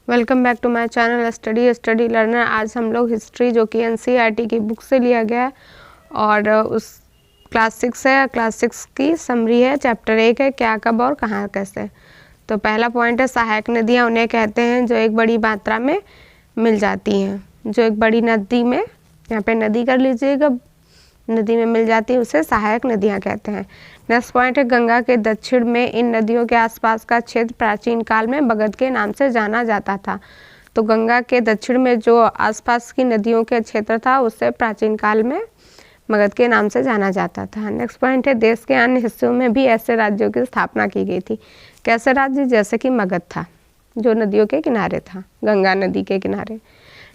Welcome back to my channel study learner. आज हम लोग हिस्ट्री जो कि एनसीईआरटी की बुक से लिया गया है और उस क्लास 6 है। क्लास 6 की समरी है। चैप्टर 1 है क्या, कब और कहाँ कैसे। तो पहला पॉइंट है सहायक नदियाँ उन्हें कहते हैं जो एक बड़ी मात्रा में मिल जाती हैं। जो एक बड़ी नदी में, यहाँ पे नदी कर लीजिएगा, नदी में मिल जाती है उसे सहायक नदियाँ कहते हैं। नेक्स्ट पॉइंट है गंगा के दक्षिण में इन नदियों के आसपास का क्षेत्र प्राचीन काल में मगध के नाम से जाना जाता था। तो गंगा के दक्षिण में जो आसपास की नदियों के क्षेत्र था उसे प्राचीन काल में मगध के नाम से जाना जाता था। नेक्स्ट पॉइंट है देश के अन्य हिस्सों में भी ऐसे राज्यों की स्थापना की गई थी। कैसे राज्य? जैसे कि मगध था जो नदियों के किनारे था, गंगा नदी के किनारे।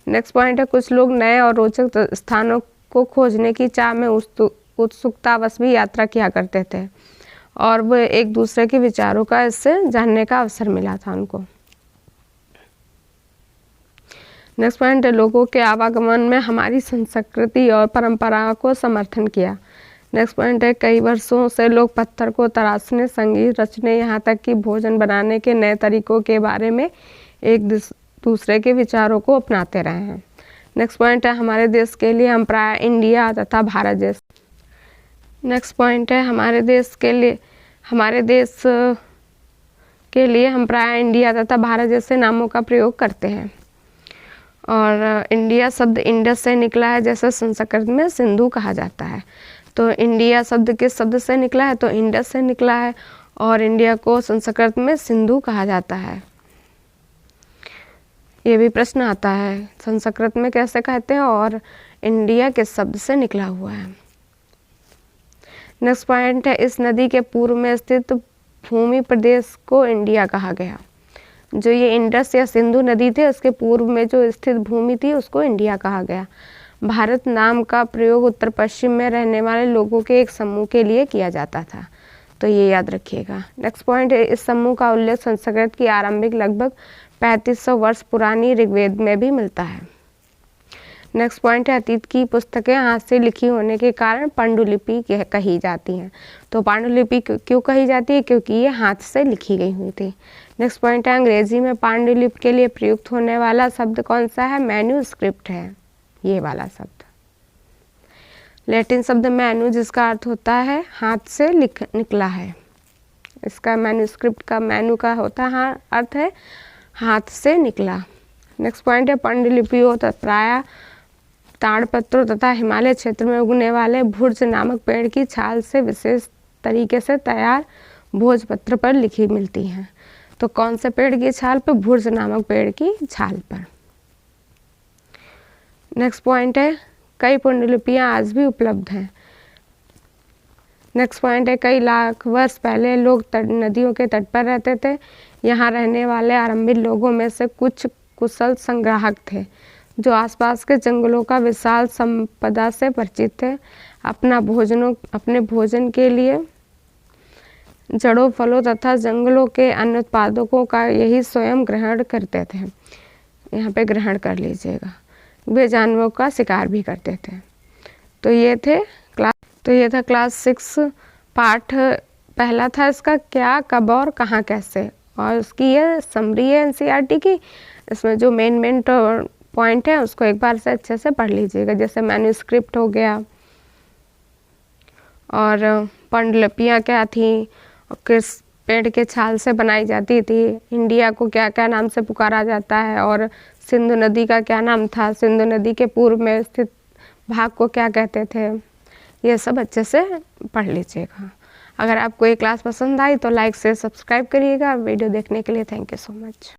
नेक्स्ट पॉइंट है कुछ लोग नए और रोचक स्थानों को खोजने की चाह में उत्सुकतावश भी यात्रा किया करते थे और वो एक दूसरे के विचारों का इससे जानने का अवसर मिला था उनको। नेक्स्ट पॉइंट है लोगों के आवागमन में हमारी संस्कृति और परंपरा को समर्थन किया। नेक्स्ट पॉइंट है कई वर्षों से लोग पत्थर को तराशने, संगीत रचने, यहाँ तक कि भोजन बनाने के नए तरीकों के बारे में एक दूसरे के विचारों को अपनाते रहे हैं। नेक्स्ट पॉइंट है हमारे देश के लिए हम प्राय इंडिया तथा भारत जैसे। नेक्स्ट पॉइंट है हमारे देश के लिए हम प्राय इंडिया तथा भारत जैसे नामों का प्रयोग करते हैं। और इंडिया शब्द इंडस से निकला है, जैसे संस्कृत में सिंधु कहा जाता है। तो इंडिया शब्द किस शब्द से निकला है? तो इंडस से निकला है और इंडिया को संस्कृत में सिंधु कहा जाता है। ये भी प्रश्न आता है संस्कृत में कैसे कहते हैं और इंडिया किस शब्द से निकला हुआ है। नेक्स्ट पॉइंट है इस नदी के पूर्व में स्थित भूमि प्रदेश को इंडिया कहा गया। जो ये इंडस या सिंधु नदी थे उसके पूर्व में जो स्थित भूमि थी उसको इंडिया कहा गया। भारत नाम का प्रयोग उत्तर पश्चिम में रहने वाले लोगों के एक समूह के लिए किया जाता था, तो ये याद रखिएगा। नेक्स्ट पॉइंट है इस समूह का उल्लेख संस्कृत की आरंभिक लगभग 3500 वर्ष पुरानी ऋग्वेद में भी मिलता है। नेक्स्ट पॉइंट है अतीत की पुस्तकें हाथ से लिखी होने के कारण पांडुलिपि कही जाती हैं। तो पांडुलिपि क्यों कही जाती है? क्योंकि ये हाथ से लिखी गई हुई थी। नेक्स्ट पॉइंट है अंग्रेजी में पांडुलिपि के लिए प्रयुक्त होने वाला शब्द कौन सा है? मैन्यूस्क्रिप्ट है ये वाला शब्द। लैटिन शब्द मैन्यू जिसका अर्थ होता है हाथ से निकला है, इसका मैन्यूस्क्रिप्ट का मैन्यू का होता है अर्थ है हाथ से निकला। नेक्स्ट पॉइंट है पांडुलिपियों प्राय ताड़पत्रों तथा हिमालय क्षेत्र में उगने वाले भुर्ज नामक पेड़ की छाल से विशेष तरीके से तैयार भोजपत्र पर लिखी मिलती हैं। तो कौन से पेड़ की छाल पर? भुर्ज नामक पेड़ की छाल पर। नेक्स्ट पॉइंट है कई पांडुलिपियां आज भी उपलब्ध हैं। नेक्स्ट पॉइंट है कई लाख वर्ष पहले लोग नदियों के तट पर रहते थे। यहाँ रहने वाले आरंभिक लोगों में से कुछ कुशल संग्राहक थे जो आसपास के जंगलों का विशाल संपदा से परिचित थे। अपने भोजन के लिए जड़ों, फलों तथा जंगलों के अन्य उत्पादकों का यही स्वयं ग्रहण करते थे। यहाँ पे ग्रहण कर लीजिएगा। वे जानवरों का शिकार भी करते थे। तो ये था क्लास 6 पाठ पहला था इसका क्या, कब और कहाँ कैसे, और उसकी ये समरी है एनसीईआरटी की। इसमें जो मेन पॉइंट है उसको एक बार से अच्छे से पढ़ लीजिएगा। जैसे मैन्यूस्क्रिप्ट हो गया और पांडुलिपियाँ क्या थी, किस पेड़ के छाल से बनाई जाती थी, इंडिया को क्या क्या नाम से पुकारा जाता है और सिंधु नदी का क्या नाम था, सिंधु नदी के पूर्व में स्थित भाग को क्या कहते थे, ये सब अच्छे से पढ़ लीजिएगा। अगर आपको ये क्लास पसंद आई तो लाइक से सब्सक्राइब करिएगा। वीडियो देखने के लिए थैंक यू सो मच।